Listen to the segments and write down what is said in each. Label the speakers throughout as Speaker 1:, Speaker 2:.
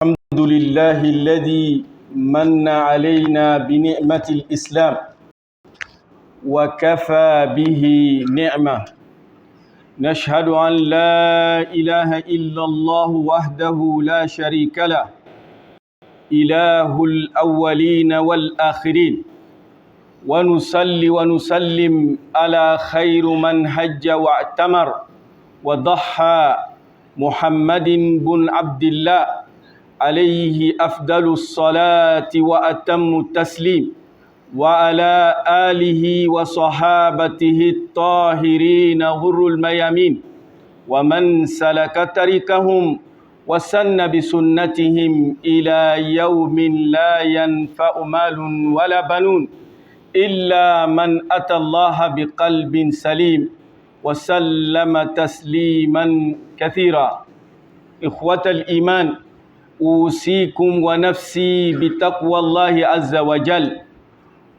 Speaker 1: الحمد لله الذي من علينا بنعمة الإسلام وكفى به نعمة. نشهد أن لا إله إلا الله وحده لا شريك له إله الأولين والآخرين، ونصلي ونسلم على خير من حج واعتمر وضحى محمد بن عبد الله عليه أفضل الصلاة وأتم التسليم، وعلى آله وصحابته الطاهرين غر الميامين، ومن سلك طريقهم وسن بسنتهم إلى يوم لا ينفع مال ولا بنون إلا من أتى الله بقلب سليم وسلم تسليما كثيرا. إخوة الإيمان، أوصيكم ونفسي بتقوى الله عز وجل.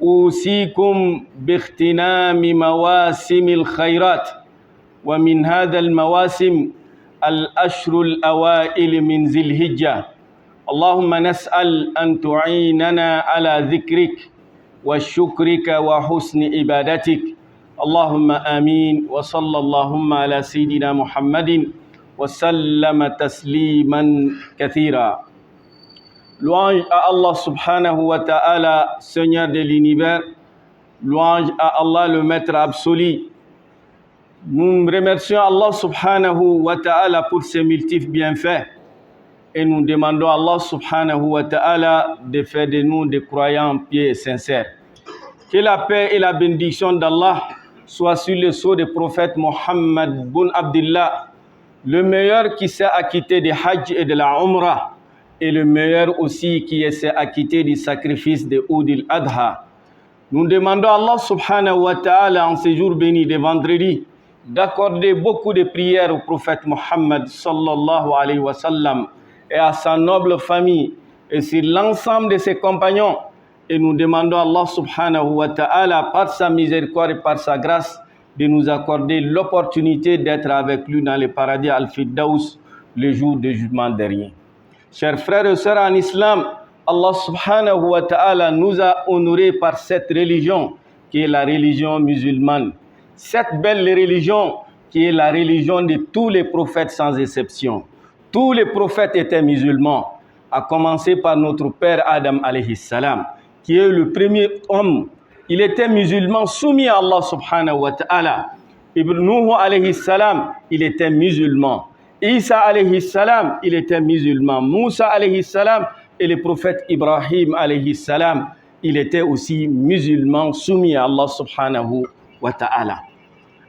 Speaker 1: أوصيكم باغتنام مواسم الخيرات، ومن هذا المواسم الأشهر الأوائل من ذي الحجة. اللهم نسأل أن تعيننا على ذكرك وشكرك وحسن عبادتك. اللهم آمين، وصلى اللهم على سيدنا محمد وسلم تسليما كثيرا. Louange à Allah subhanahu wa ta'ala, Seigneur de l'univers. Louange à Allah, le Maître absolu. Nous remercions Allah subhanahu wa ta'ala pour ses multiples bienfaits. Et nous demandons à Allah subhanahu wa ta'ala de faire de nous des croyants pieux et sincères. Que la paix et la bénédiction d'Allah soient sur le sceau du prophète Mohammed bin Abdullah, le meilleur qui s'est acquitté du Hajj et de la Umrah, et le meilleur aussi qui s'est acquitté du sacrifice de Oud al-Adha. Nous demandons à Allah subhanahu wa ta'ala en ce jour béni de vendredi d'accorder beaucoup de prières au prophète Mohammed sallallahu alayhi wa sallam et à sa noble famille et sur l'ensemble de ses compagnons. Et nous demandons à Allah subhanahu wa ta'ala par sa miséricorde et par sa grâce de nous accorder l'opportunité d'être avec lui dans le paradis Al-Firdaus le jour du jugement dernier. Chers frères et sœurs en islam, Allah subhanahu wa ta'ala nous a honorés par cette religion qui est la religion musulmane. Cette belle religion qui est la religion de tous les prophètes sans exception. Tous les prophètes étaient musulmans, à commencer par notre père Adam alayhi salam, qui est le premier homme. Il était musulman soumis à Allah subhanahu wa ta'ala. Ibn Nuh alayhi salam, il était musulman. Isa alayhi salam, il était musulman. Moussa alayhi salam et le prophète Ibrahim alayhi salam, il était aussi musulman soumis à Allah subhanahu wa ta'ala.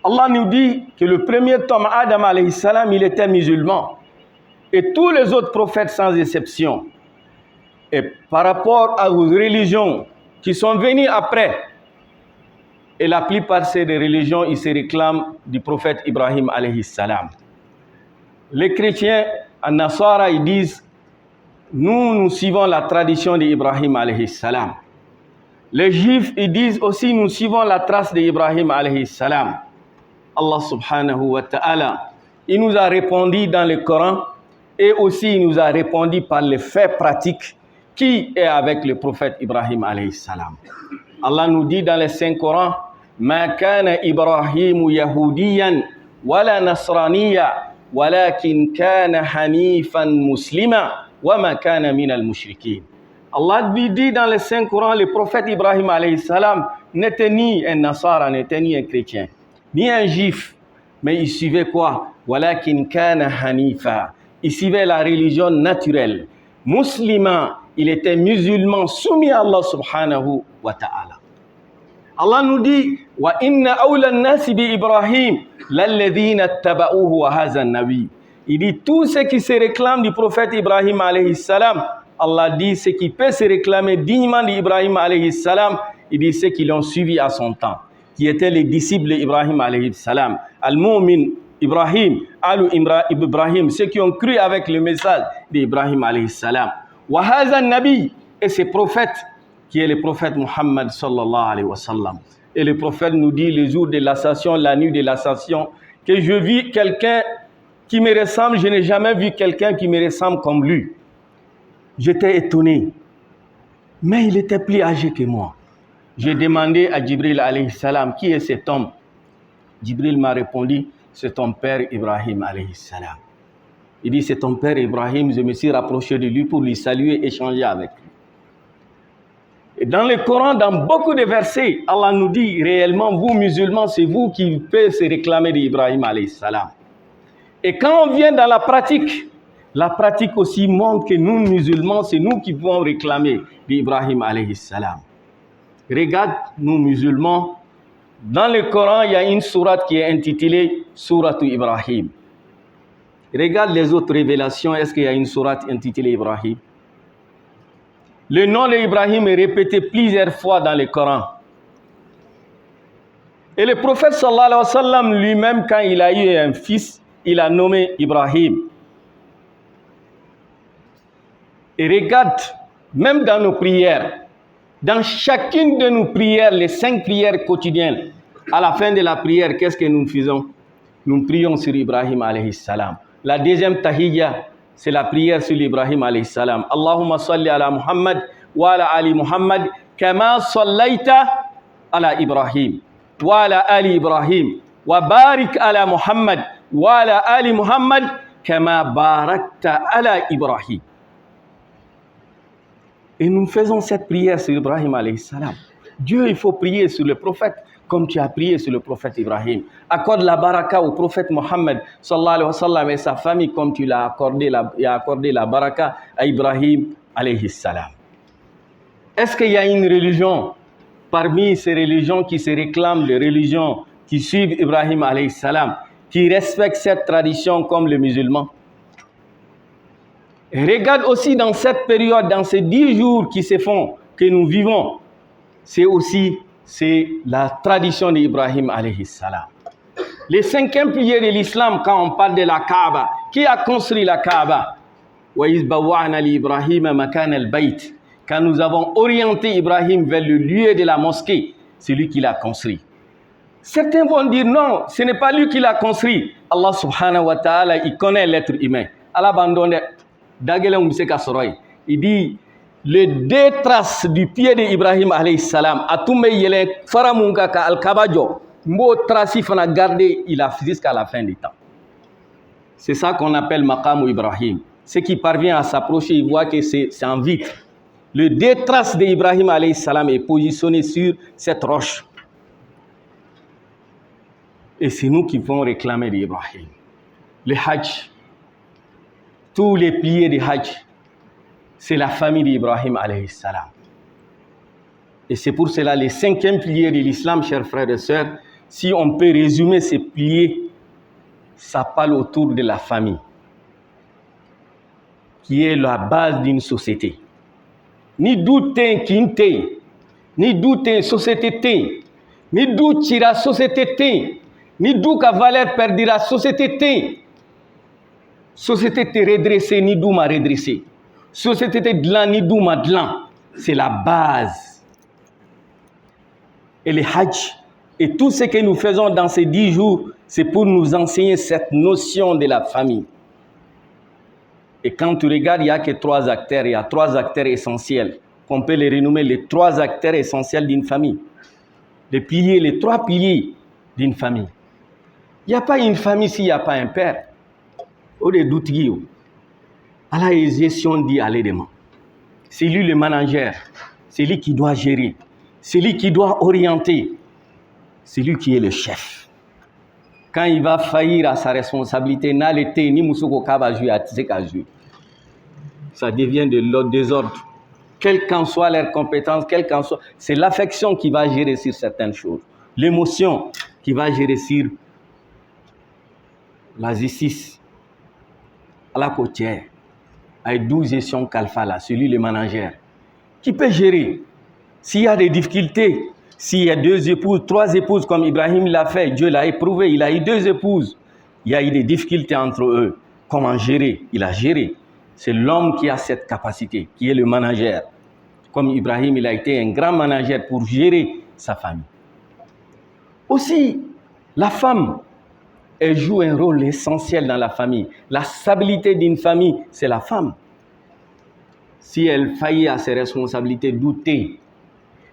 Speaker 1: Allah nous dit que le premier homme, Adam alayhi salam, il était musulman. Et tous les autres prophètes sans exception. Et par rapport aux religions qui sont venues après, et la plupart de ces religions, ils se réclament du prophète Ibrahim alayhi salam. Les chrétiens, en Nasara, ils disent, nous suivons la tradition d'Ibrahim alayhi salam. Les juifs, ils disent aussi, nous suivons la trace d'Ibrahim alayhi salam. Allah subhanahu wa ta'ala, il nous a répondu dans le Coran et aussi il nous a répondu par les faits pratiques qui est avec le prophète Ibrahim alayhi salam. Allah nous dit dans le Saint-Coran, Ma kana Ibrahim yahudiyan wala nasraniya walakin kana hanifan muslima wa ma kana minal mushrikin. Allah dit dans le Saint-Coran, le prophète Ibrahim alayhi salam n'était ni un Nasara, n'était ni un chrétien, ni un juif, mais il suivait quoi? Walakin kana hanifa. Il suivait la religion naturelle. Musulman, il était musulman soumis à Allah subhanahu wa ta'ala. Allah nous dit wa inna awla an-nasi bi Ibrahim lalladhina ittaba'uhu wa hadha an-nabi. Il dit tous ceux qui se réclament du prophète Ibrahim alayhi salam, Allah dit ceux qui peuvent se réclamer dignement d'Ibrahim alayhi salam, il dit ceux qui l'ont suivi à son temps, qui étaient les disciples d'Ibrahim alayhi salam. Al-Mu'min Ibrahim, Ibrahim, ceux qui ont cru avec le message d'Ibrahim alayhi salam. Wa hadha an-nabi, et ce prophète qui est le prophète Muhammad sallallahu alayhi wa sallam. Et le prophète nous dit le jour de l'ascension, la nuit de l'ascension, que je vis quelqu'un qui me ressemble, je n'ai jamais vu quelqu'un qui me ressemble comme lui. J'étais étonné. Mais il était plus âgé que moi. J'ai demandé à Jibril alayhi salam, qui est cet homme? Jibril m'a répondu, c'est ton père Ibrahim alayhi salam. Il dit, c'est ton père Ibrahim, je me suis rapproché de lui pour lui saluer, échanger avec lui. Et dans le Coran, dans beaucoup de versets, Allah nous dit réellement, vous musulmans, c'est vous qui pouvez se réclamer d'Ibrahim alayhi salam. Et quand on vient dans la pratique aussi montre que nous musulmans, c'est nous qui pouvons réclamer d'Ibrahim alayhi salam. Regarde, nous musulmans, dans le Coran, il y a une sourate qui est intitulée Sourate Ibrahim. Regarde les autres révélations, est-ce qu'il y a une sourate intitulée Ibrahim? Le nom d'Ibrahim est répété plusieurs fois dans le Coran. Et le prophète sallallahu alayhi wa sallam lui-même, quand il a eu un fils, il a nommé Ibrahim. Et regarde, même dans nos prières, dans chacune de nos prières, les 5 prières quotidiennes, à la fin de la prière, qu'est-ce que nous faisons? Nous prions sur Ibrahim alayhi salam. La deuxième tahiyya, c'est la prière sur Ibrahim alayhi salam. Allahumma salli ala Muhammad wa ala ali Muhammad kama sallaita ala Ibrahim wa ala ali Ibrahim wa barik ala Muhammad wa ala ali Muhammad kama barakta ala Ibrahim. Et nous faisons cette prière sur Ibrahim alayhi salam. Dieu, il faut prier sur le prophète comme tu as prié sur le prophète Ibrahim. Accorde la baraka au prophète Mohammed sallallahu alayhi wa sallam et sa famille comme tu l'as accordé la baraka à Ibrahim alayhi salam. Est-ce qu'il y a une religion parmi ces religions qui se réclament les religions qui suivent Ibrahim alayhi salam, qui respectent cette tradition comme les musulmans? Et regarde aussi dans cette période, dans ces 10 jours qui se font, que nous vivons, c'est la tradition d'Ibrahim alayhi salam. Les 5e piliers de l'islam, quand on parle de la Kaaba, qui a construit la Kaaba? Quand nous avons orienté Ibrahim vers le lieu de la mosquée, c'est lui qui l'a construit. Certains vont dire non, ce n'est pas lui qui l'a construit. Allah subhanahu wa ta'ala, il connaît l'être humain. Allah abandonne. Il dit, les 2 traces du pied d'Ibrahim alayhi salam, a tout yele faramunga ka al-kabajo, mot traci fana gardé, il a jusqu'à la fin du temps. C'est ça qu'on appelle maqam Ibrahim. Ce qui parvient à s'approcher, il voit que c'est en vide. Le 2 traces d'Ibrahim alayhi salam est positionné sur cette roche. Et c'est nous qui vont réclamer d'Ibrahim. Le Hajj, tous les piliers du Hajj, c'est la famille d'Ibrahim alayhi salam. Et c'est pour cela les 5e piliers de l'islam, chers frères et sœurs, si on peut résumer ces piliers, ça parle autour de la famille, qui est la base d'une société. Ni doute kinte, ni doute société, ni doute tira société, ni doute ka valeur perdira société. Société te redressée, ni doute m'a redressé. Société te dlan, ni doute m'a dlan. C'est la base. Et le Hajj, et tout ce que nous faisons dans ces 10 jours, c'est pour nous enseigner cette notion de la famille. Et quand tu regardes, il n'y a que 3 acteurs, il y a 3 acteurs essentiels, qu'on peut les renommer les 3 acteurs essentiels d'une famille. Les 3 piliers d'une famille. Il n'y a pas une famille s'il n'y a pas un père. Au de doute, à la gestion dit à l'aidement. C'est lui le manager, c'est lui qui doit gérer, c'est lui qui doit orienter, c'est lui qui est le chef. Quand il va faillir à sa responsabilité, ça devient de l'ordre désordre. Quelles qu'en soient leurs compétences, c'est l'affection qui va gérer sur certaines choses, l'émotion qui va gérer sur la justice. À la côtière, avec 12 gestions qu'Alpha là, celui le manager, qui peut gérer. S'il y a des difficultés, s'il y a 2 épouses, 3 épouses comme Ibrahim l'a fait, Dieu l'a éprouvé, il a eu 2 épouses. Il y a eu des difficultés entre eux. Comment gérer? Il a géré. C'est l'homme qui a cette capacité, qui est le manager. Comme Ibrahim, il a été un grand manager pour gérer sa famille. Aussi, la femme, elle joue un rôle essentiel dans la famille. La stabilité d'une famille, c'est la femme. si elle faillit à ses responsabilités, douter.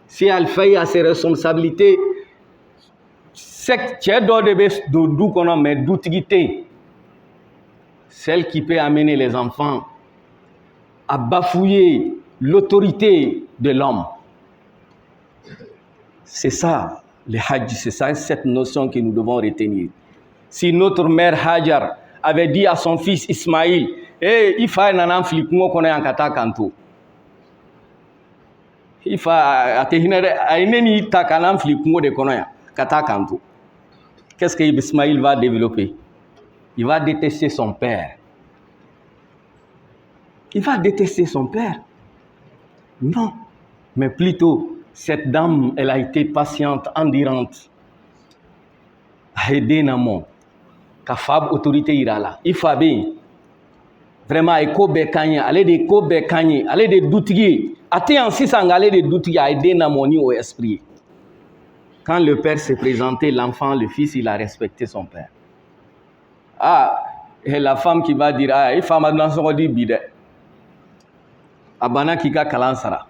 Speaker 1: Si elle faillit à ses responsabilités, c'est que tu es de mais doutigité. Celle qui peut amener les enfants à bafouer l'autorité de l'homme. C'est ça, le Hajj, c'est ça, cette notion que nous devons retenir. Si notre mère Hajar avait dit à son fils Ismaïl, il faut un enfant qui connaît en kata kanto. Il faut un enfant qui connaît kata kanto. Qu'est-ce que Ismaïl va développer? Il va détester son père. Il va détester son père. Non, mais plutôt, cette dame, elle a été patiente, endurante. A aidé Namon. Ka fab autorité ira là. Il faut bien. Vraiment, eko bekanye, aller de ko bekanye, aller de doutigi. Ate en 6 ans, aller de doutigi a aidé Namon au esprit. Quand le père s'est présenté, l'enfant, le fils, il a respecté son père. Et la femme qui va dire, il faut maintenant se redire bide. Abana kika kalansara.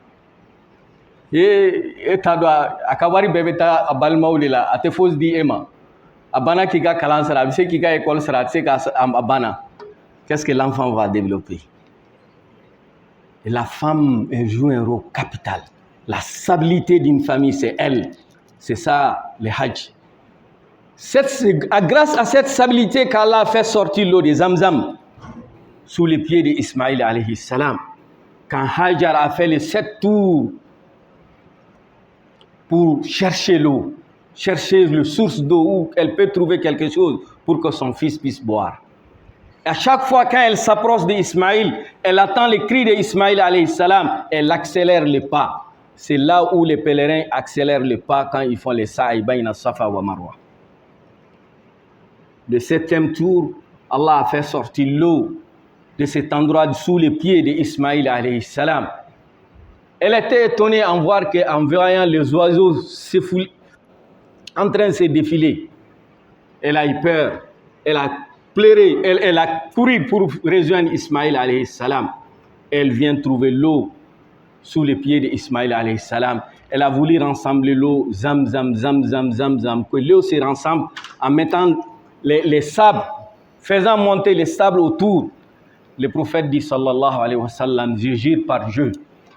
Speaker 1: Et tadwa akawari bebeta abalmaulila ate fos di ema. Abana kika kalansara, bise kika école sera, tse ka abana. Qu'est-ce que l'enfant va développer? Et la femme joue un rôle capital. La stabilité d'une famille, c'est elle. C'est ça, le Hajj. Grâce à cette stabilité qu'Allah a fait sortir l'eau de Zamzam sous les pieds d'Ismaïl alayhi salam. Quand Hajar a fait les 7 tours pour chercher l'eau, chercher la source d'eau où elle peut trouver quelque chose pour que son fils puisse boire. À chaque fois quand elle s'approche d'Ismaïl, elle attend les cris d'Ismaïl alayhi salam, elle accélère le pas. C'est là où les pèlerins accélèrent le pas quand ils font les sa'i bayna Safa wa Marwa. Le 7e tour, Allah a fait sortir l'eau de cet endroit sous les pieds d'Ismaïl alayhi salam. Elle était étonnée en voyant les oiseaux en train de se défiler. Elle a eu peur, elle a pleuré, elle a couru pour rejoindre Ismaïl alayhi salam. Elle vient trouver l'eau sous les pieds d'Ismaïl alayhi salam. Elle a voulu rassembler l'eau, zam, que l'eau se rassemble en mettant les sables, faisant monter les sables autour. Le prophète dit, sallallahu alayhi wa sallam, je jure par Dieu,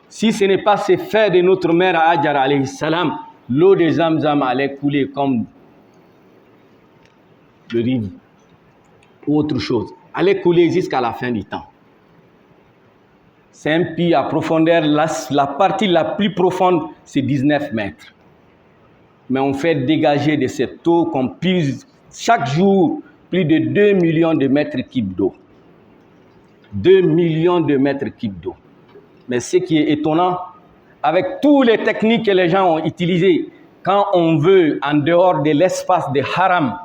Speaker 1: si ce n'est pas ce fait de notre mère Hajar alayhi salam, l'eau de Zamzam allait couler comme le rive ou autre chose, allait couler jusqu'à la fin du temps. C'est un puits à profondeur, la partie la plus profonde, c'est 19 mètres. Mais on fait dégager de cette eau qu'on puise chaque jour plus de 2 millions de mètres cubes d'eau. 2 millions de mètres cubes d'eau. Mais ce qui est étonnant, avec toutes les techniques que les gens ont utilisées, quand on veut, en dehors de l'espace de haram,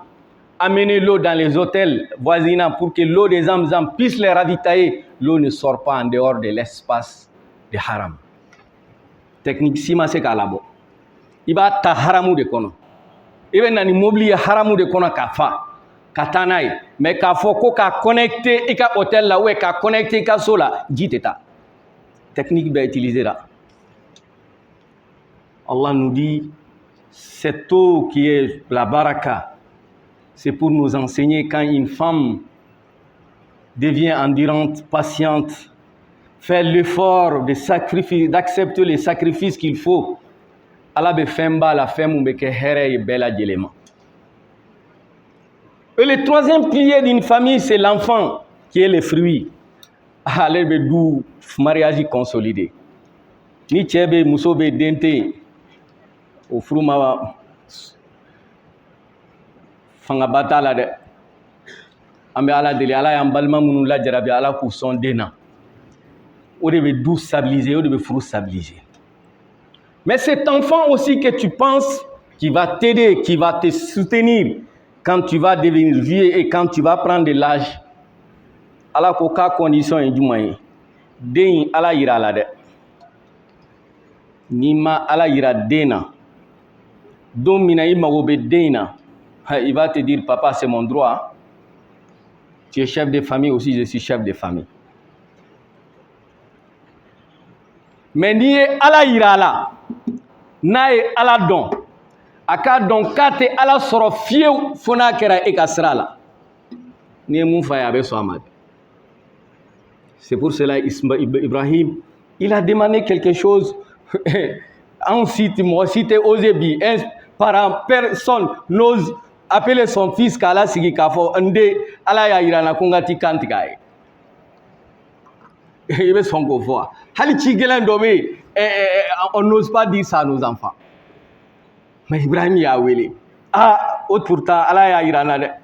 Speaker 1: amener l'eau dans les hôtels voisinants pour que l'eau des Zamzam puisse les ravitailler, l'eau ne sort pas en dehors de l'espace de haram. Technique sima se kalabo. Iba ta haramu de kono. Ibe nani mobili haramu de kono kafa. Katanaï, mais qu'il faut qu'on connecte et qu'un hôtel là où est connecté qu'un sol là, dit-ta. Technique bien utilisée là. Allah nous dit, cette eau qui est la baraka, c'est pour nous enseigner quand une femme devient endurante, patiente, fait l'effort de sacrifice, d'accepter les sacrifices qu'il faut. Allah be femba la femme ou be ke here bella djelema. Et le 3e pilier d'une famille, c'est l'enfant, qui est le fruit. Allez, d'où mariage consolidé. Ni tchebe, musobe, dente, au fruma, fangabata la de. Ambe ala deli, ala yambalma mounou la jarabi, ala kousson dena. On devait d'où stabiliser, on devait frou stabiliser. Mais cet enfant aussi que tu penses, qui va t'aider, qui va te soutenir, quand tu vas devenir vieux et quand tu vas prendre de l'âge, ala ko ka condition est du moyen. Den ala ira la de. Nima ala ira dena. Don mina ima wobe dena. Il va te dire, papa, c'est mon droit. Tu es chef de famille aussi, je suis chef de famille. mais n'i ye Ala yira a la n'a ye Ala dɔn a k'a dɔn k'a tɛ Ala sɔrɔ fiyewu fo n'a kɛra e ka sira la n'i ye mun f'a ye a bɛ sɔn a ma. C'est pour cela Ibrahim il a demandé quelque chose. En cite, moi, si tu osé bi, un parent, personne n'ose appeler son fils Kala Sigi Kafo, Nde, Ala ya irana kongati kantigaye. Il veut son goût. Hali Chigelen Domé, on n'ose pas dire ça à nos enfants. Mais Ibrahim ya wele. Ah, autre pourtant, Ala ya irana.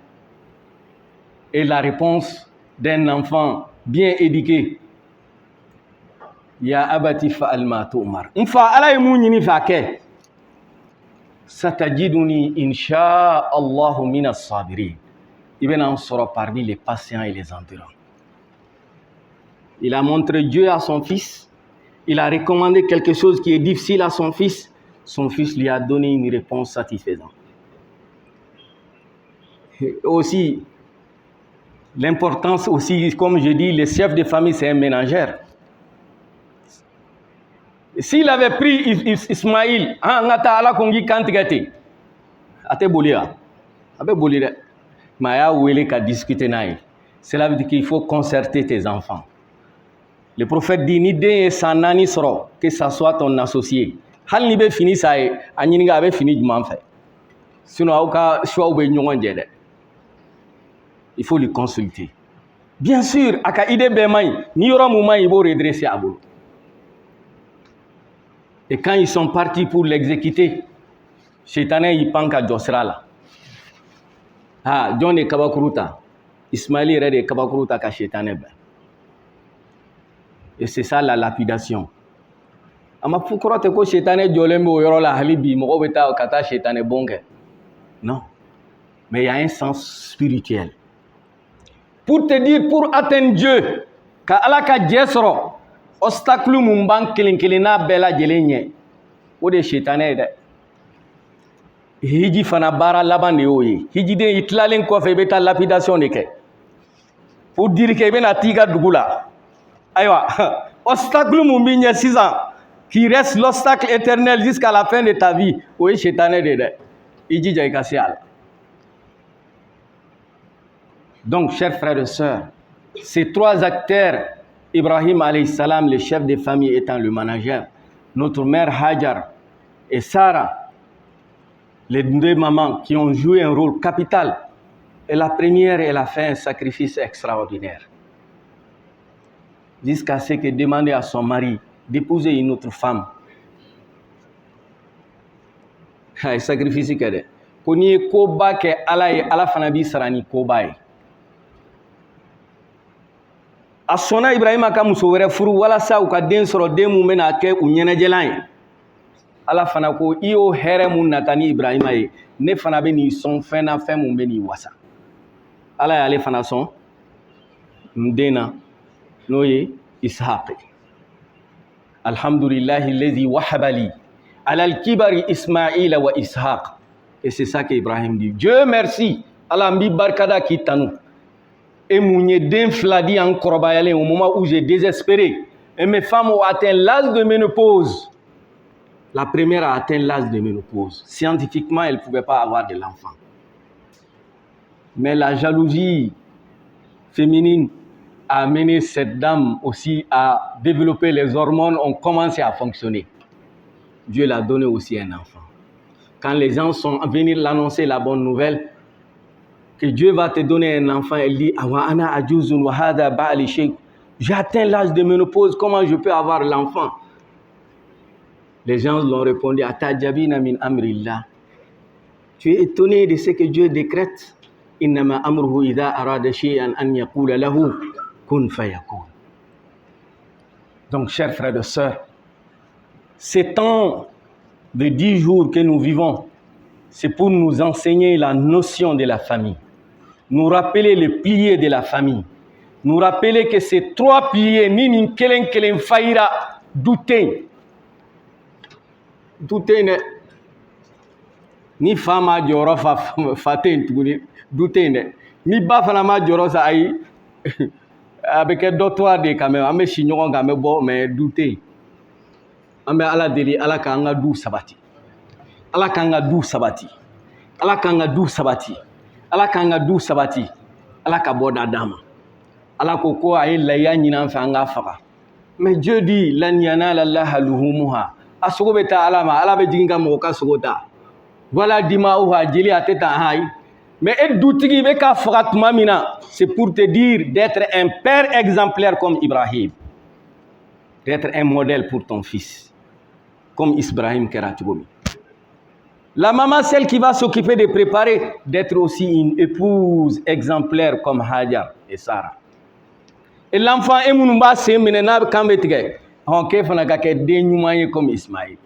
Speaker 1: Et la réponse d'un enfant bien éduqué. Ya abati fa'al ma tu'mar. Nfa ala yi mun yini fa ke. Satajiduni insha Allahu minas sabirin. Ibn en sera parmi les patients et les endurants. Il a montré Dieu à son fils. Il a recommandé quelque chose qui est difficile à son fils. Son fils lui a donné une réponse satisfaisante. Et aussi, l'importance aussi, comme je dis, le chef de famille, c'est un ménagère. S'il avait pris Ismaïl, cela veut dire qu'il faut concerter tes enfants. Le prophète dit, ni den sanani soro, que ça soit ton associé. Hal ni be fini ça est, anyinga avait fini du fait. Sinon, aucun choix ou il faut le consulter. Bien sûr, aka ide be mai, ni yora moment il faut redresser à bout. Et quand ils sont partis pour l'exécuter, Chétané il pense à Josrala. Ah, John et Kabakuruta. Ismaël et Kabakuruta ka Chétané. Et c'est ça la lapidation. Ama pourquoi te ko Chétané Jolembo yorola halibi mo beta kata Chétané bonge. Non. Mais il y a un sens spirituel. Pour te dire, pour atteindre Dieu, ka ala ka jesro. Obstacle mumban kilinkelina bela jelenye o de Chétané de hiji fana bara laban de oyi hiji de itlalen ko fe beta lapidation de ke pour dire que bena tiga dugula aywa obstacle mumbinya 6 ans qui reste l'obstacle éternel jusqu'à la fin de ta vie o Chétané de hiji jay kasial. Donc chers frères et sœurs, ces trois acteurs, Ibrahim alayhi salam, le chef de famille étant le manager, notre mère Hajar et Sarah, les deux mamans qui ont joué un rôle capital. Et la première, elle a fait un sacrifice extraordinaire. Jusqu'à ce qu'elle demande à son mari d'épouser une autre femme. Un sacrifice qu'elle a. Koni koba ke ala fanabi sarani koba. A sɔnna Ibrahima ka muso wɛrɛ furu walasa u ka den sɔrɔ den mun bɛna kɛ u ɲɛnajɛlan ye. Ala fana ko i y'o hɛrɛ mun nata ni Ibrahima ye ne fana bɛ n'i sɔn fɛn na fɛn mun bɛ n'i wasa. Ala y'ale fana sɔn n den na n'o ye Ishaq. Alhamdulillahi lezi wahabali alal kibari Ismaïla wa Ishaq. Et c'est ça qu'Ibrahim dit. Dieu merci. Allah mbi barkada ki tanu. Et mon den fladi en korobayale au moment où j'ai désespéré. Et mes femmes ont atteint l'âge de ménopause. La première a atteint l'âge de ménopause. Scientifiquement, elle ne pouvait pas avoir de l'enfant. Mais la jalousie féminine a amené cette dame aussi à développer les hormones, ont commencé à fonctionner. Dieu l'a donné aussi un enfant. Quand les gens sont venus l'annoncer la bonne nouvelle, que Dieu va te donner un enfant, elle dit j'ai atteint l'âge de ménopause, comment je peux avoir l'enfant? Les gens l'ont répondu tu es étonné de ce que Dieu décrète. Donc chers frères et sœurs, ces temps de 10 jours que nous vivons, c'est pour nous enseigner la notion de la famille, nous rappeler les piliers de la famille, nous rappeler que ces 3 piliers, ni kelen kelen faira douter ne ni fama joro faten tuguni douter ne ni ba fana ma joro sa ay avec docteur de quand même ame chignon ga me bo mais douter an bɛ Ala deli Ala k'an ka du sabati, Ala k'an ka du sabati, Ala k'an ka du sabati, Ala k'an ka du sabati, Ala ka bɔ d'an ma. Ala ko a ye lahiya ɲini an fɛ an k'a faga. Mais Dieu dit lan yanala Allaha luhumuha, a sogo bɛ taa Ala ma, Ala bɛ jigin ka mɔgɔ ka sogo ta. Wala dima'uha, jeli a tɛ taa hayi. Mais e dutigi bɛ k'a faga tuma min na, c'est pour te dire d'être un père exemplaire comme Ibrahim, d'être un modèle pour ton fils, comme Ibrahim kɛra cogo min. La maman, celle qui va s'occuper de préparer, d'être aussi une épouse exemplaire comme Hajar et Sarah. Et l'enfant est mon bas, c'est maintenant quand on est en kefana ka kɛ den ɲuman ye comme Ismaïl.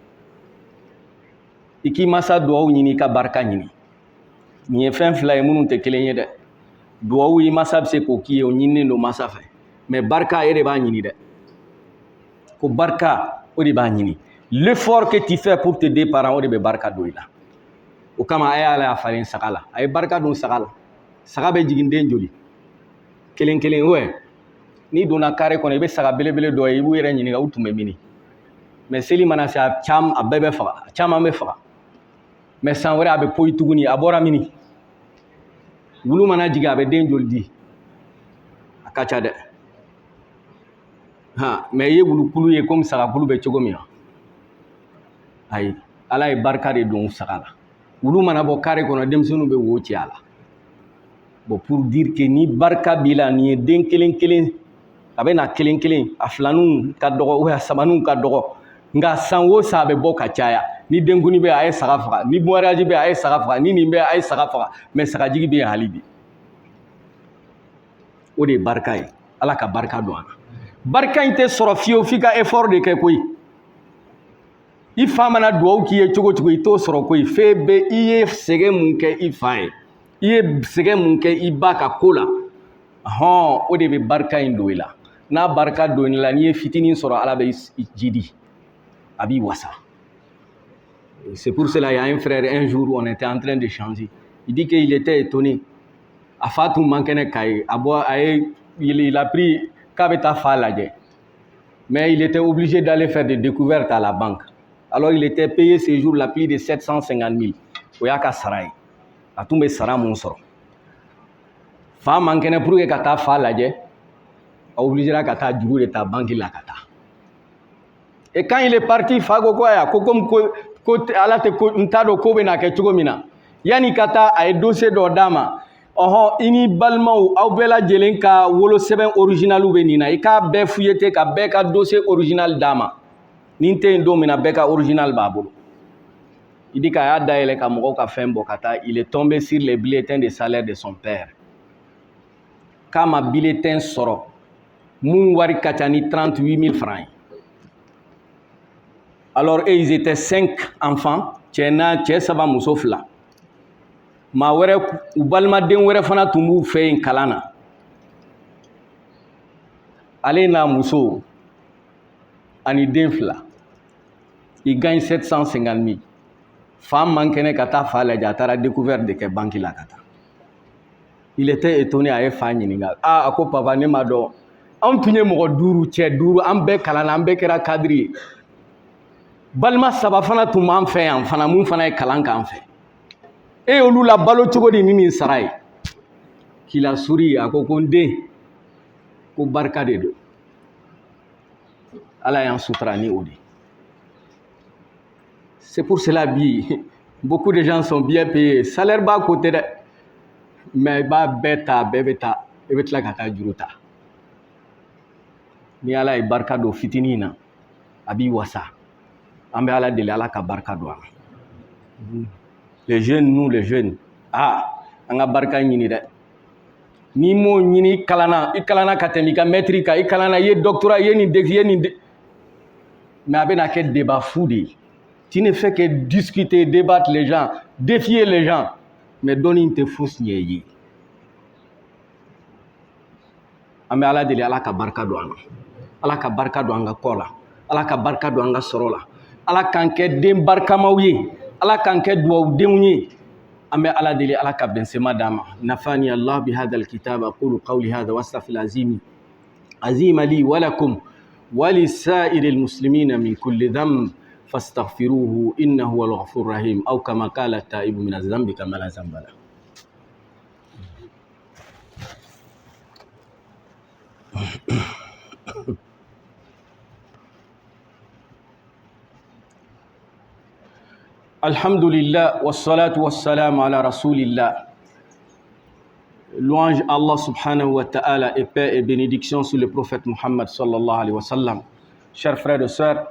Speaker 1: I k'i masa duwawu ɲini ka barika ɲini. Nin ye fɛn fila ye minnu tɛ kelen ye dɛ. Duwawu i masa bɛ se k'o k'i ye o ɲininen don masa fɛ. Mais barika e de b'a ɲini dɛ. Ko barika o de b'a ɲini. L'effort que tu fais pour tes deux parents o de bɛ barika don i la. O kama a ye Ala y'a falen saga la. A ye barika don saga la. Saga bɛ jigin den joli? Kelen kelen ouais. Ni donna carré kɔnɔ i bɛ saga belebele dɔ ye i b'u yɛrɛ ɲininka u tun bɛ mini. Mais seli mana se a bɛɛ bɛ faga, a caman bɛ faga. Mais san wɛrɛ a bɛ poyi tuguni a bɔra mini. Wulu mana jigin a bɛ den joli di? A ka ca dɛ. Mais i ye wulukulu ye comme sagakulu bɛ cogo min na. Ayi, Ala ye barika de don saga la. Wulu mana bɔ carré kɔnɔ denmisɛnninw bɛ wo ci a la. Bon, pour dire que ni barika b'i la nin ye den kelen kelen a bɛ na kelen kelen a filaninw ka dɔgɔ ou bien a sabaninw ka dɔgɔ nka san o san a bɛ bɔ ka caya. Ni denkuni bɛ a ye saga faga, ni mariage bɛ a ye saga faga, ni nin bɛ a ye saga faga, mais sagajigi bɛ yen hali bi. O de ye barika ye. Ala ka barika don a la. Barika in tɛ sɔrɔ fiyewu f'i ka effort de kɛ koyi. I fa mana duwawu k'i ye cogo cogo i t'o sɔrɔ koyi. F'e bɛ i ye sɛgɛn mun kɛ i fa ye, i ye sɛgɛn mun kɛ i ba ka ko la, o de bɛ barika in don i la. N'a barika don i la n'i ye fitinin sɔrɔ Ala bɛ ji di, a b'i wasa. C'est pour cela, il y a un frère, un jour, on était en train de changer. Il dit qu'il était étonné. A fa tun man kɛnɛ k'a ye. Il a pris k'a bɛ taa fa lajɛ. Mais il était obligé d'aller faire des découvertes à la banque. Alors il était payé ce jour-là plus de 750 000. O y'a ka sara ye. A tun bɛ sara mun sɔrɔ. Fa man kɛnɛ pour que ka taa fa lajɛ, a obligera ka taa juru de ta banque la ka taa. Et quand il est parti, fa ko ko aya ko comme ko Ala tɛ ko n t'a dɔn ko bɛ na kɛ cogo min na. Yani ka taa a ye dossier dɔ d'a ma. I ni balimaw aw bɛɛ lajɛlen ka wolosɛbɛn original bɛ nin na. I k'a bɛɛ fouilleté ka bɛɛ ka dossier original d'a ma. Nin tɛ yen don min na bɛɛ ka original b'a bolo. Il dit k'a y'a dayɛlɛ ka mɔgɔw ka fɛn bɔ ka taa. Il est tombé sur les bulletins de salaire de son père. K'a ma bulletin sɔrɔ mun wari ka ca ni 38 000 francs ye. Alors ils étaient 5 enfants, cɛ saba muso fila. Maa wɛrɛ u balimaden wɛrɛ fana tun b'u fɛ yen kalan na. Ale n'a muso ani den fila. Il gagne 750 000. Fa man kɛnɛ ka taa fa lajɛ a taara découverte de kɛ banque la ka taa. Il était étonné a ye fa ɲininka. A ko papa ne ma dɔn anw tun ye mɔgɔ 5 cɛ 5 an bɛɛ kalan na an bɛɛ kɛra cadre ye. Balima saba fana tun b'an fɛ yan fana mun fana ye kalan k'an fɛ. E olu la balo cogo di ni nin sara ye? Qu'il a souri a ko n den ko barika de don. Ala y'an sutura ni o de. C'est pour cela bi beaucoup de gens sont bien payés. Salaire b'a côté dɛ. Mais i b'a bɛɛ ta bɛɛ bɛ taa i bɛ tila ka taa juru ta. Ni Ala ye barika don fitinin na a b'i wasa. An bɛ Ala deli Ala ka barika don a la. Les jeunes, nous les jeunes, an ka barika ɲini dɛ. N'i m'o ɲini i kalana ka tɛmɛ i ka maître kan, i kalana i ye doctorat, i ye nin mais a bɛna kɛ débat fou de ye. Tu ne fais que discuter, débattre les gens, défier les gens, mais dɔnni tɛ fosi ɲɛ i ye. An bɛ Ala deli Ala ka barika don an na. Ala ka barika don an ka kɔ la. Ala ka barika don an ka sɔrɔ la. Ala k'an kɛ den barikamaw ye. Ala k'an kɛ duwawudenw ye. An bɛ Ala deli Ala ka bɛnsema d'an ma. Nafani Allah bi hadha al-kitab aqulu qawli hadha wa astaghfir azim li wa lakum ولسائر المسلمين من كل ذنب فاستغفروه إنه هو الغفور الرحيم أو كما قال التائب من الذنب كما لا ذنب له. الحمد لله والصلاة والسلام على رسول الله. Louange Allah subhanahu wa ta'ala et paix et bénédiction sur le prophète Muhammad sallallahu alayhi wa sallam. Chers frères et sœurs,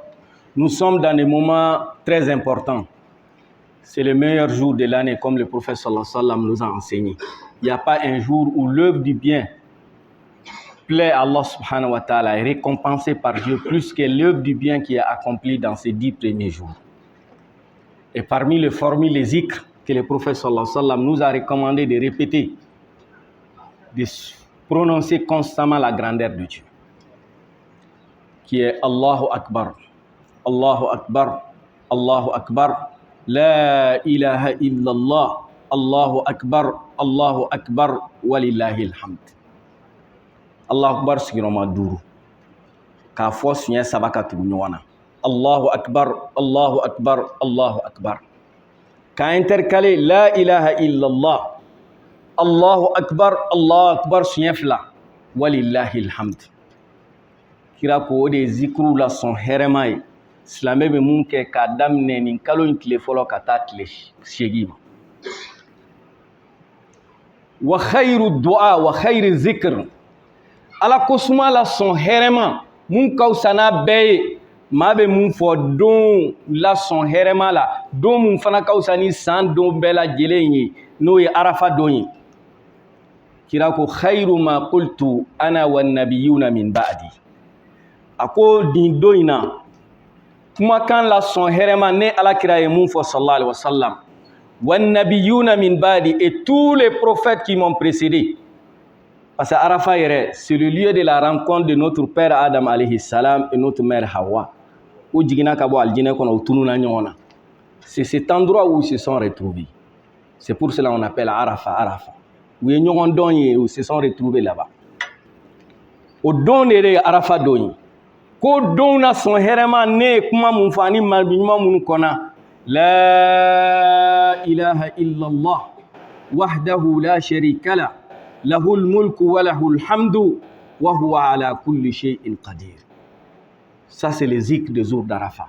Speaker 1: nous sommes dans des moments très importants. C'est le meilleur jour de l'année comme le prophète sallallahu alayhi wa sallam nous a enseigné. Il n'y a pas un jour où l'œuvre du bien plaît à Allah subhanahu wa ta'ala est récompensée par Dieu plus que l'œuvre du bien qui est accomplie dans ces 10 premiers jours. Et parmi les formules, les zikrs que le prophète sallallahu alayhi wa sallam nous a recommandé de répéter, de prononcer constamment la grandeur de Dieu, qui est Allahu Akbar, Allahu Akbar, Allahu Akbar, La ilaha illallah, Allahu Akbar, walillahil hamd. Allahu Akbar sigiroma duru. Ka fo sunya sabaka tugu nywana. Allahu Akbar, Allahu Akbar, Allahu Akbar. Ka intercaler La ilaha illallah, Allahu Akbar sunya fila, walillahil hamd. Kira ko de zikru la son heremai. Silamɛ bɛ mun kɛ k'a daminɛ nin kalo in tile fɔlɔ ka taa tile 8 ma. Wa khayru du'a wa khayru zikr. Ala ko suma la sɔn hɛrɛma mun ka fisa n'a bɛɛ ye. Maa bɛ mun fɔ don la sɔn hɛrɛma la, don mun fana ka fisa ni san don bɛɛ lajɛlen ye n'o ye Arafa don ye. Kira ko khayru ma qultu ana wan nabiyuna min ba'di. A ko nin don in na kumakan la sɔn hɛrɛma ne alakira ye mun fɔ sallallahu alayhi wa sallam. Wan nabiyuna min ba'di et tous les prophètes qui m'ont précédé. Parce que Arafa yɛrɛ, c'est le lieu de la rencontre de notre père Adam alayhi salam et notre mère Hawa. U jiginna ka bɔ aljinɛ kɔnɔ, u tununa ɲɔgɔn na. C'est cet endroit où ils se sont retrouvés. C'est pour cela qu'on appelle Arafa. U ye ɲɔgɔn dɔn ye, ils se sont retrouvés là-bas. O don de ye Arafa don ye. Ko don na sɔn hɛrɛma ne ye kuma mun fɔ ani maɲuman minnu kɔnɔ. La ilaha illallah wahdahu la sharika lah lahul mulku wa lahul hamdu wa huwa ala kulli shay'in qadir. Ça c'est les zikrs des jours d'Arafa.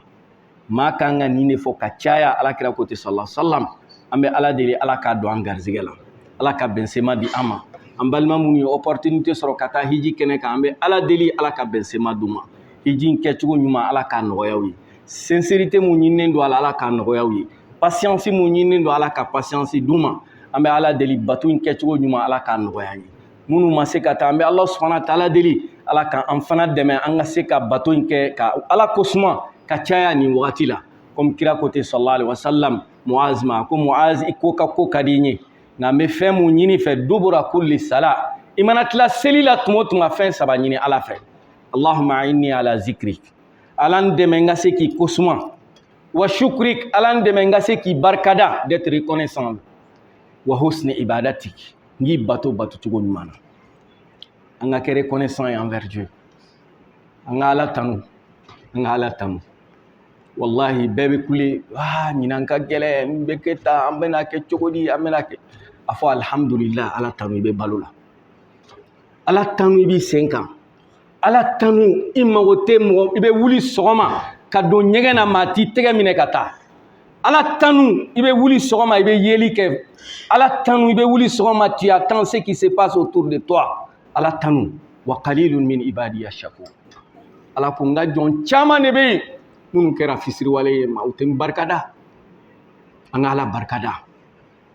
Speaker 1: Maa kan ka nin de fɔ ka caya alakira ko ten sallallahu alayhi wa sallam. An bɛ Ala deli Ala k'a don an garizɛgɛ la. Ala ka bɛnsema di an ma. An balima minnu ye opportunité sɔrɔ ka taa hiji kɛnɛ kan, an bɛ Ala deli Ala ka bɛnsema d'u ma. Hiji in kɛcogo ɲuman Ala k'a nɔgɔya u ye. Sincérité mun ɲininen don a la Ala k'a nɔgɔya u ye. Patience mun ɲininen don Ala ka patience d'u ma. An bɛ Ala deli bato in kɛcogo ɲuman Ala k'a nɔgɔya ye. Minnu ma se ka taa an bɛ Ala subhanahu wa ta'ala deli Ala ka an fana dɛmɛ an ka se ka bato in kɛ ka Ala kosuma ka caya nin wagati la. Comme kira ko ten sallallahu alayhi wa sallam Muaz ma ko Muaz i ko ka ko ka di n ye nka n bɛ fɛn mun ɲini fɛ dubura kulli sala. I mana tila seli la tuma o tuma fɛn 3 ɲini Ala fɛ. Allahumma inni ala zikrik. Ala n dɛmɛ n ka se k'i kosuma. Wa shukrik. Ala n dɛmɛ n ka se k'i barikada d'être reconnaissant. Wa husni ibadatik. N k'i bato cogo ɲuman na. An ka kɛ reconnaissant ye envers Dieu. An ka Ala tanu. Wallahi bɛɛ bɛ kule. Ɲinan ka gɛlɛn, n bɛ kɛ tan, an bɛna kɛ cogo di, an bɛna kɛ. A fɔ alhamdulillah, Ala tanu i bɛ balo la. Ala tanu i b'i sen kan. Ala tanu i mago tɛ mɔgɔ, i bɛ wuli sɔgɔma ka don ɲɛgɛn na maa t'i tɛgɛ minɛ ka taa. Ala tanu i bɛ wuli sɔgɔma i bɛ yeli kɛ. Ala tanu i bɛ wuli sɔgɔma tu attends ce qui se passe autour de toi. Ala tanu wa qalilun min ibadiya shakur. Ala ko n ka jɔn caman de bɛ yen minnu kɛra fisiriwale ye ma u tɛ n barikada. An ka Ala barikada.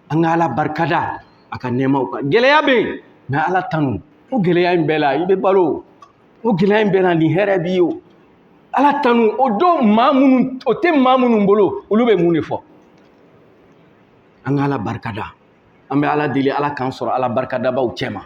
Speaker 1: An ka Ala barikada a ka nɛɛmaw kan. Gɛlɛya bɛ yen mais Ala tanu o gɛlɛya in bɛɛ la i bɛ balo. O gɛlɛya in bɛɛ la nin hɛrɛ b'i ye o. Ala tanu o don maa minnu o tɛ maa minnu bolo olu bɛ mun de fɔ. An ka Ala barikada. An bɛ Ala deli Ala k'an sɔrɔ Ala barikadabaw cɛma.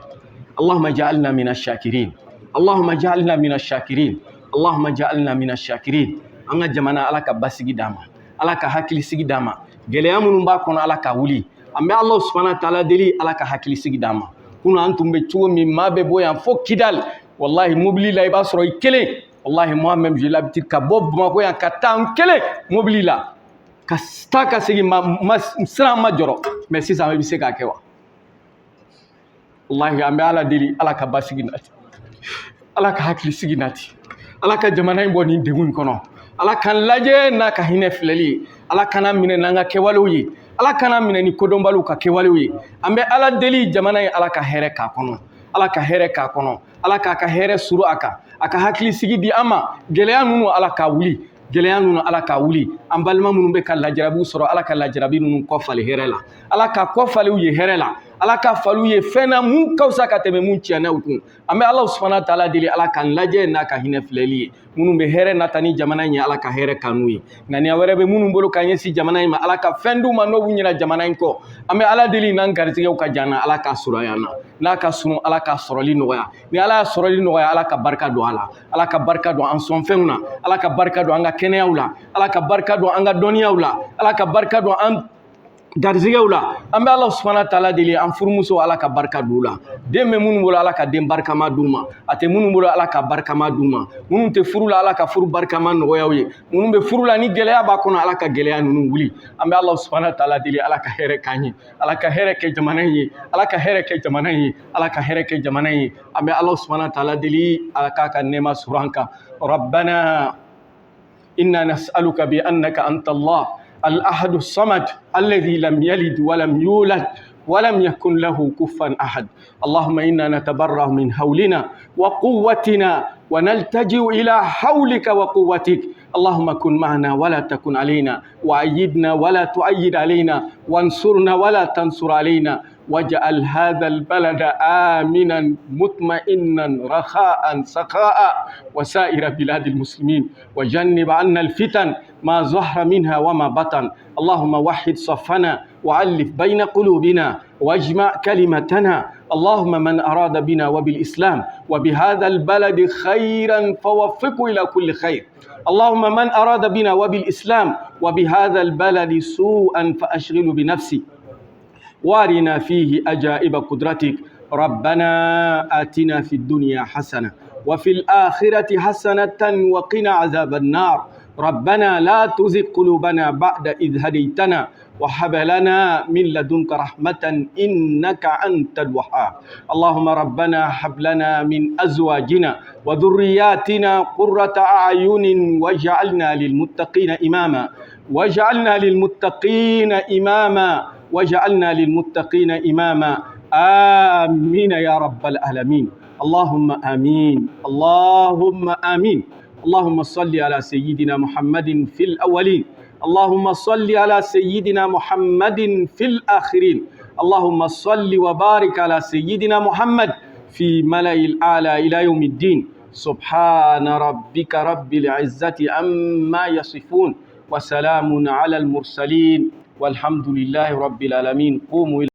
Speaker 1: Allahumma ja'alna mina shakirin. Allahumma ja'alna mina shakirin. Allahumma ja'alna mina shakirin. An ka jamana Ala ka basigi d'an ma. Ala ka hakilisigi d'an ma. Gɛlɛya minnu b'a kɔnɔ Ala ka wuli. An bɛ Ala subhanahu wa ta'ala deli Ala ka hakilisigi d'an ma. Kunun an tun bɛ cogo min maa bɛ bɔ yan fo Kidal. Wallahi mobili la i b'a sɔrɔ i kelen wallahi moi même j'ai l'habitude ka bob Bamako yan ka tan kele mobile la ka sta ka segi ma sira ma joro mais si ça me bise ka kewa wallahi ambe ala deli ala ka basigi nati ala ka hakili sigi nati ala ka jamana in boni degun kono ala kan laje na ka hine filali ala kana mine nanga kewalo yi ala kana mine ni kodonbalu ka kewalo yi ambe ala deli jamana in ala ka here ka kono ala ka here ka kono ala ka here suru aka hakili sigi di ama geleya nunu ala ka wuli geleya nunu ala ka wuli an balima munun be ka lajarabu soro ala ka lajarabi nunu ko fali here la ala ka ko fali ye here la ala ka falu ye fena mun kausa ka teme mun tiana ukun ambe Allah subhanahu wa ta'ala dili ala kan laje na ka hine fileli munun be here na tani jamana nya ala ka here kanui ngani awere be munun bolo kan yesi jamana ma ala ka fendu ma no bunyina jamana ko ambe ala dili nan gartige ka jana ala ka surayana la ka sunu ala ka soroli noya ni ala soroli noya ala ka barka do ala ka barka do an son fenuna ala ka barka do anga keneyawla ala ka barka do anga doniyawla ala ka barka do an darzigewla ambe Allah subhanahu wa ta'ala dili an furmuso ala ka barka dula demme munun bolo ala ka dem barka ma duma ate munun bolo ala ka barka ma duma munun te furula ala ka furu barka ma no yawi munun be furula ni geleya ba kono ala ka geleya nunu wuli ambe Allah subhanahu wa ta'ala dili ala ka here kanyi ala ka here ke jamana yi ala ka here ke jamana yi ala ka here ke jamana yi ambe Allah subhanahu wa ta'ala dili ala ka nema suranka rabbana inna nas'aluka bi annaka anta Allah الأحد الصمد الذي لم يلد ولم يولد ولم يكن له كفوا أحد اللهم إنا نتبرأ من حولنا وقوتنا ونلتجئ إلى حولك وقوتك اللهم كن معنا ولا تكن علينا وأيدنا ولا تؤيد علينا وانصرنا ولا تنصر علينا واجعل هذا البلد آمنا مطمئنا رخاء سخاء وسائر بلاد المسلمين وجنب عنا الفتن ما ظهر منها وما بطن اللهم وحد صفنا وألف بين قلوبنا واجمع كلمتنا اللهم من أراد بنا وبالإسلام وبهذا البلد خيرا فوفقه إلى كل خير اللهم من أراد بنا وبالإسلام وبهذا البلد سوءا فأشغل بنفسي وارنا فيه أجائب قدرتك ربنا آتنا في الدنيا حسنة وفي الآخرة حسنة وقنا عذاب النار ربنا لا تزغ قلوبنا بعد إذ هديتنا وهب لنا من لدنك رحمة إنك أنت الوهاب اللهم ربنا هب لنا من أزواجنا وذرياتنا قرة أعين واجعلنا للمتقين إماما واجعلنا للمتقين إماما واجعلنا للمتقين إماما آمين يا رب العالمين اللهم آمين اللهم آمين اللهم صل على سيدنا محمد في الأولين اللهم صل على سيدنا محمد في الآخرين اللهم صل وبارك على سيدنا محمد في ملأ الأعلى إلى يوم الدين سبحان ربك رب العزة عما يصفون وسلام على المرسلين والحمد لله رب العالمين قوموا